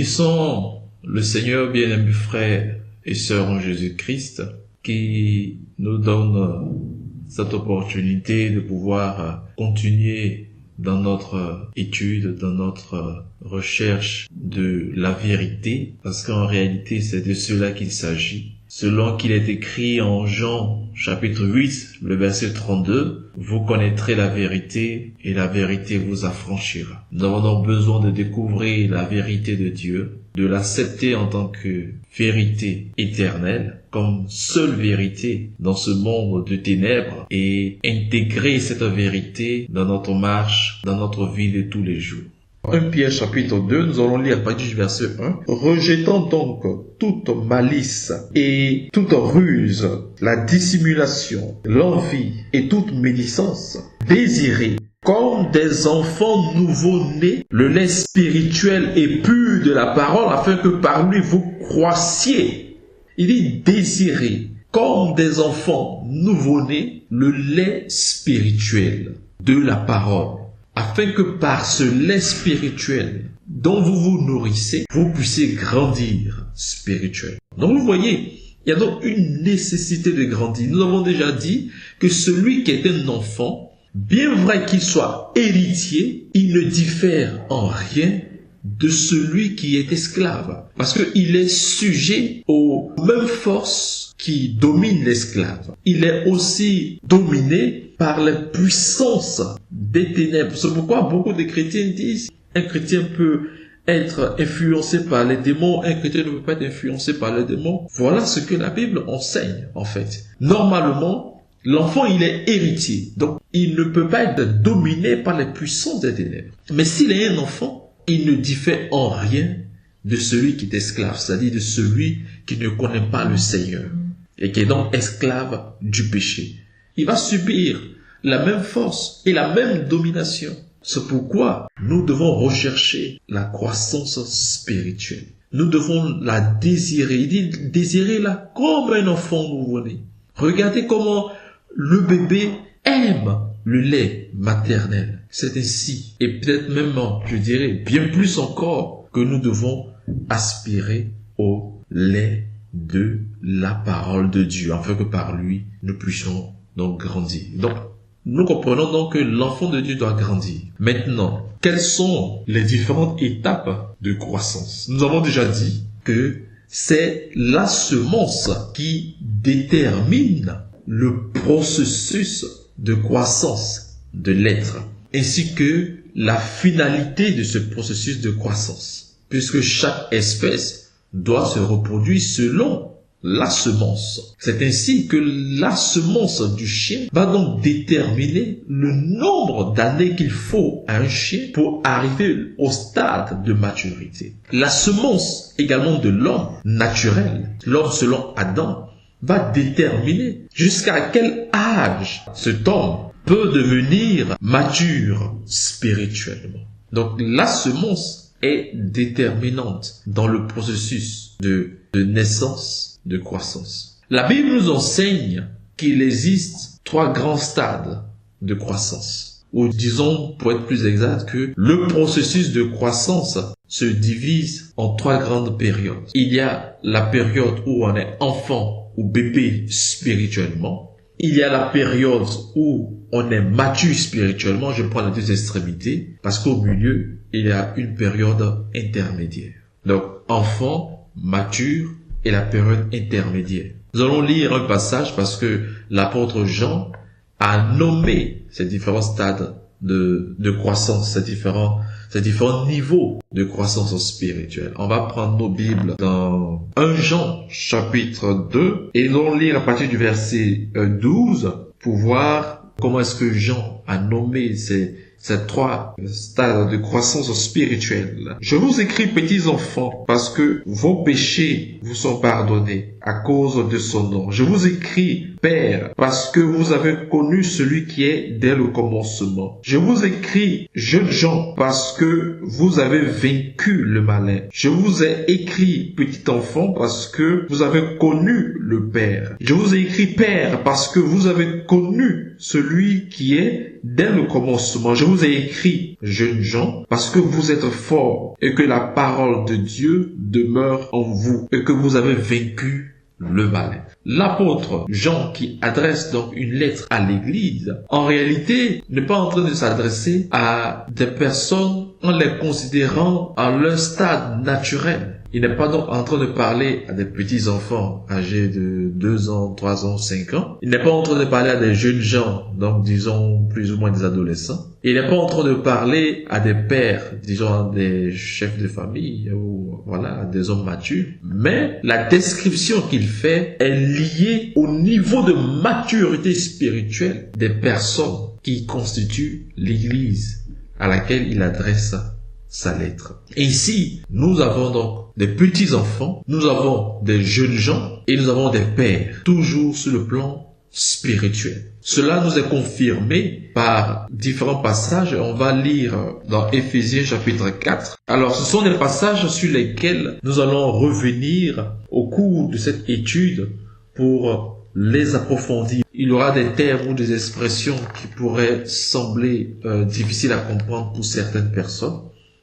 Bénissons le Seigneur, bien-aimés frères et sœurs en Jésus-Christ, qui nous donne cette opportunité de pouvoir continuer dans notre étude, dans notre recherche de la vérité, parce qu'en réalité, c'est de cela qu'il s'agit. Selon qu'il est écrit en Jean, chapitre 8, le verset 32, vous connaîtrez la vérité et la vérité vous affranchira. Nous avons donc besoin de découvrir la vérité de Dieu, de l'accepter en tant que vérité éternelle, comme seule vérité dans ce monde de ténèbres et intégrer cette vérité dans notre marche, dans notre vie de tous les jours. 1 Pierre chapitre 2, nous allons lire à partir du verset 1. Rejetant donc toute malice et toute ruse, la dissimulation, l'envie et toute médisance, désirez, comme des enfants nouveau-nés, le lait spirituel et pur de la parole, afin que par lui vous croissiez. Il dit désirez, comme des enfants nouveau-nés, le lait spirituel de la parole, afin que par ce lait spirituel dont vous vous nourrissez, vous puissiez grandir spirituellement. Donc vous voyez, il y a donc une nécessité de grandir. Nous avons déjà dit que celui qui est un enfant, bien vrai qu'il soit héritier, il ne diffère en rien de celui qui est esclave. Parce qu'il est sujet aux mêmes forces qui dominent l'esclave. Il est aussi dominé par les puissances des ténèbres. C'est pourquoi beaucoup de chrétiens disent un chrétien peut être influencé par les démons, un chrétien ne peut pas être influencé par les démons. Voilà ce que la Bible enseigne en fait. Normalement, l'enfant il est héritier, donc il ne peut pas être dominé par les puissances des ténèbres. Mais s'il est un enfant, il ne diffère en rien de celui qui est esclave, c'est-à-dire de celui qui ne connaît pas le Seigneur et qui est donc esclave du péché. Il va subir la même force et la même domination. C'est pourquoi nous devons rechercher la croissance spirituelle. Nous devons la désirer. Il dit désirez-la comme un enfant nouveau-né. Regardez comment le bébé aime le lait maternel. C'est ainsi, et peut-être même, je dirais, bien plus encore, que nous devons aspirer au lait de la parole de Dieu, afin que par lui, nous puissions donc grandir. Donc, nous comprenons donc que l'enfant de Dieu doit grandir. Maintenant, quelles sont les différentes étapes de croissance? Nous avons déjà dit que c'est la semence qui détermine le processus de croissance de l'être, ainsi que la finalité de ce processus de croissance, puisque chaque espèce doit se reproduire selon la semence. C'est ainsi que la semence du chien va donc déterminer le nombre d'années qu'il faut à un chien pour arriver au stade de maturité. La semence également de l'homme naturel, l'homme selon Adam, va déterminer jusqu'à quel âge cet homme peut devenir mature spirituellement. Donc la semence est déterminante dans le processus de naissance, de croissance. La Bible nous enseigne qu'il existe 3 grands stades de croissance. Ou disons, pour être plus exact, que le processus de croissance se divise en 3 grandes périodes. Il y a la période où on est enfant ou bébé spirituellement. Il y a la période où on est mature spirituellement. Je prends les 2 extrémités parce qu'au milieu, il y a une période intermédiaire. Donc, enfant, mature et la période intermédiaire. Nous allons lire un passage parce que l'apôtre Jean a nommé ces différents stades de croissance, ces différents niveaux de croissance spirituelle. On va prendre nos Bibles dans 1 Jean chapitre 2 et nous allons lire à partir du verset 12 pour voir comment est-ce que Jean a nommé ces 3 stades de croissance spirituelle. Je vous écris, petits enfants, parce que vos péchés vous sont pardonnés à cause de son nom. Je vous écris, Père, parce que vous avez connu celui qui est dès le commencement. Je vous écris, jeunes gens, parce que vous avez vaincu le malin. Je vous ai écrit, petit enfant, parce que vous avez connu le Père. Je vous ai écrit, Père, parce que vous avez connu celui qui est dès le commencement, je vous ai écrit, jeunes gens, parce que vous êtes forts et que la parole de Dieu demeure en vous et que vous avez vaincu le malin. L'apôtre Jean, qui adresse donc une lettre à l'Église, en réalité n'est pas en train de s'adresser à des personnes en les considérant à leur stade naturel. Il n'est pas donc en train de parler à des petits enfants âgés de 2 ans, 3 ans, 5 ans. Il n'est pas en train de parler à des jeunes gens, donc disons plus ou moins des adolescents. Il n'est pas en train de parler à des pères, disons des chefs de famille ou voilà, des hommes matures. Mais la description qu'il fait est liée au niveau de maturité spirituelle des personnes qui constituent l'Église à laquelle il adresse sa lettre. Et ici, nous avons donc des petits-enfants, nous avons des jeunes gens et nous avons des pères, toujours sur le plan spirituel. Cela nous est confirmé par différents passages. On va lire dans Éphésiens chapitre 4. Alors, ce sont des passages sur lesquels nous allons revenir au cours de cette étude pour les approfondir. Il y aura des termes ou des expressions qui pourraient sembler difficiles à comprendre pour certaines personnes.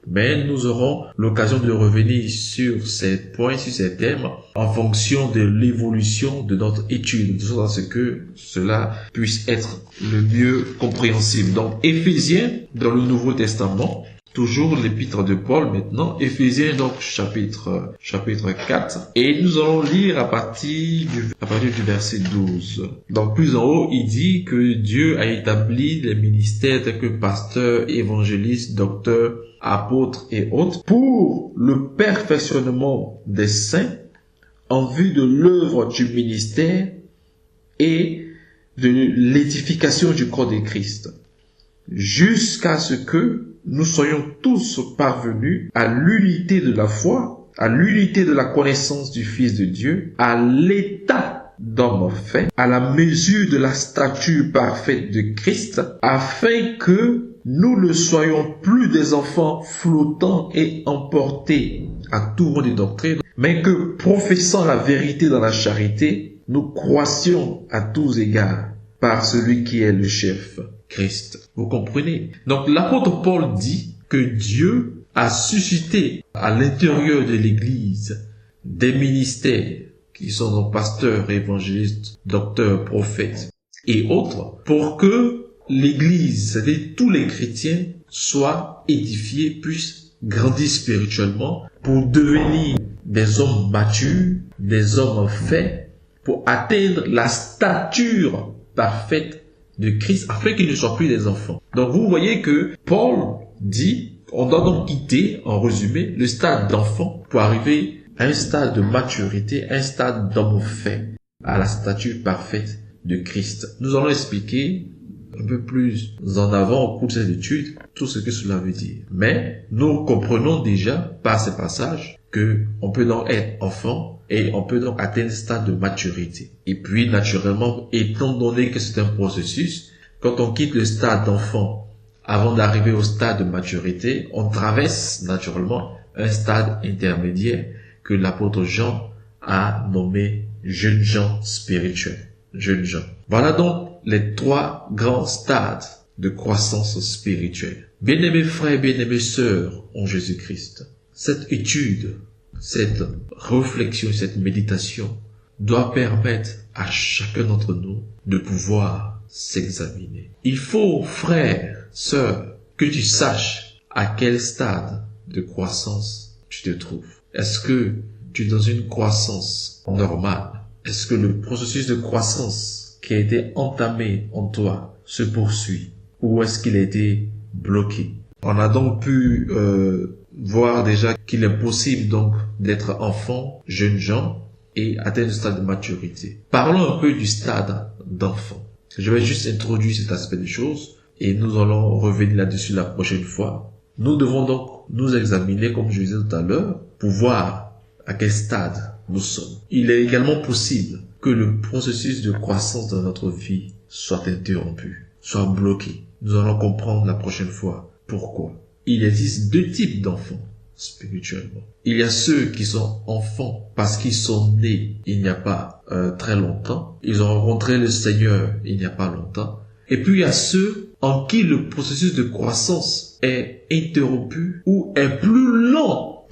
Mais nous aurons l'occasion de revenir sur ces points, sur ces thèmes, en fonction de l'évolution de notre étude, de sorte à ce que cela puisse être le mieux compréhensible. Donc, Éphésiens, dans le Nouveau Testament, toujours l'épître de Paul maintenant, Éphésiens donc chapitre 4, et nous allons lire à partir du verset 12. Donc plus en haut, il dit que Dieu a établi les ministères tels que pasteur, évangéliste, docteur, apôtres et autres, pour le perfectionnement des saints, en vue de l'œuvre du ministère et de l'édification du corps de Christ, jusqu'à ce que nous soyons tous parvenus à l'unité de la foi, à l'unité de la connaissance du Fils de Dieu, à l'état d'homme fait, à la mesure de la stature parfaite de Christ, afin que nous ne soyons plus des enfants flottants et emportés à tout vent de doctrine, mais que, professant la vérité dans la charité, nous croissions à tous égards par celui qui est le chef, Christ. Vous comprenez? Donc l'apôtre Paul dit que Dieu a suscité à l'intérieur de l'Église des ministères qui sont donc pasteurs, évangélistes, docteurs, prophètes et autres, pour que l'Église, c'est-à-dire tous les chrétiens, soient édifiés, puissent grandir spirituellement pour devenir des hommes matures, des hommes faits, pour atteindre la stature parfaite de Christ, afin qu'ils ne soient plus des enfants. Donc vous voyez que Paul dit, on doit donc quitter, en résumé, le stade d'enfant pour arriver à un stade de maturité, un stade d'homme fait, à la stature parfaite de Christ. Nous allons expliquer un peu plus en avant au cours de cette étude tout ce que cela veut dire. Mais nous comprenons déjà par ces passages que on peut donc être enfant et on peut donc atteindre un stade de maturité. Et puis naturellement, étant donné que c'est un processus, quand on quitte le stade d'enfant avant d'arriver au stade de maturité, on traverse naturellement un stade intermédiaire que l'apôtre Jean a nommé jeunes gens spirituels. Jeunes gens. Voilà donc les 3 grands stades de croissance spirituelle. Bien-aimés frères, bien-aimées sœurs en Jésus-Christ, cette étude, cette réflexion, cette méditation doit permettre à chacun d'entre nous de pouvoir s'examiner. Il faut, frère, sœur, que tu saches à quel stade de croissance tu te trouves. Est-ce que tu es dans une croissance normale? Est-ce que le processus de croissance qui a été entamé en toi se poursuit? Ou est-ce qu'il a été bloqué? On a donc pu voir déjà qu'il est possible donc d'être enfant, jeune gens et atteindre le stade de maturité. Parlons un peu du stade d'enfant. Je vais juste introduire cet aspect des choses et nous allons revenir là-dessus la prochaine fois. Nous devons donc nous examiner, comme je disais tout à l'heure, pour voir à quel stade nous sommes. Il est également possible que le processus de croissance dans notre vie soit interrompu, soit bloqué. Nous allons comprendre la prochaine fois pourquoi. Il existe 2 types d'enfants spirituellement. Il y a ceux qui sont enfants parce qu'ils sont nés il n'y a pas très longtemps. Ils ont rencontré le Seigneur il n'y a pas longtemps. Et puis il y a ceux en qui le processus de croissance est interrompu ou est plus lent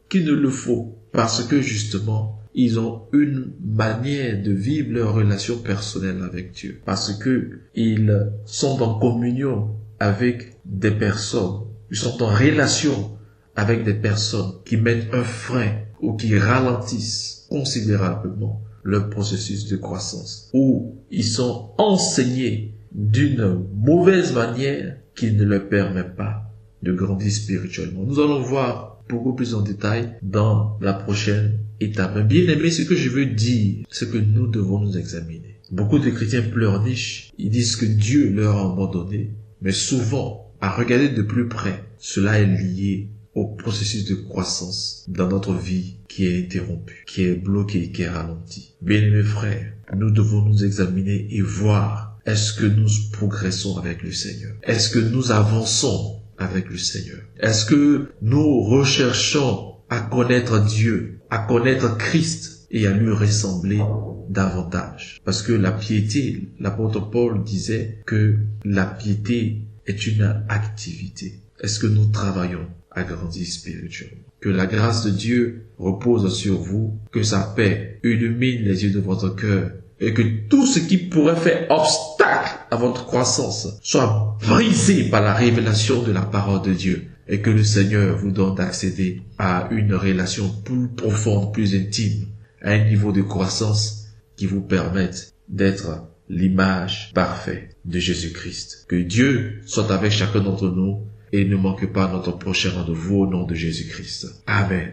qu'il ne le faut. Parce que justement, ils ont une manière de vivre leur relation personnelle avec Dieu. Parce que ils sont en communion avec des personnes. Ils sont en relation avec des personnes qui mettent un frein ou qui ralentissent considérablement leur processus de croissance. Ou ils sont enseignés d'une mauvaise manière qui ne leur permet pas de grandir spirituellement. Nous allons voir beaucoup plus en détail dans la prochaine étape. Mais bien aimé, ce que je veux dire, c'est que nous devons nous examiner. Beaucoup de chrétiens pleurnichent, ils disent que Dieu leur a abandonné, mais souvent, à regarder de plus près, cela est lié au processus de croissance dans notre vie qui est interrompu, qui est bloqué, qui est ralenti. Bien-aimés frères, nous devons nous examiner et voir, est-ce que nous progressons avec le Seigneur? Est-ce que nous avançons avec le Seigneur? Est-ce que nous recherchons à connaître Dieu, à connaître Christ et à lui ressembler davantage? Parce que la piété, l'apôtre Paul disait que la piété est une activité. Est-ce que nous travaillons à grandir spirituellement? Que la grâce de Dieu repose sur vous, que sa paix illumine les yeux de votre cœur et que tout ce qui pourrait faire obstacle à votre croissance soit brisé par la révélation de la parole de Dieu et que le Seigneur vous donne d'accéder à une relation plus profonde, plus intime, à un niveau de croissance qui vous permette d'être l'image parfaite de Jésus-Christ. Que Dieu soit avec chacun d'entre nous et ne manque pas notre prochain rendez-vous au nom de Jésus-Christ. Amen.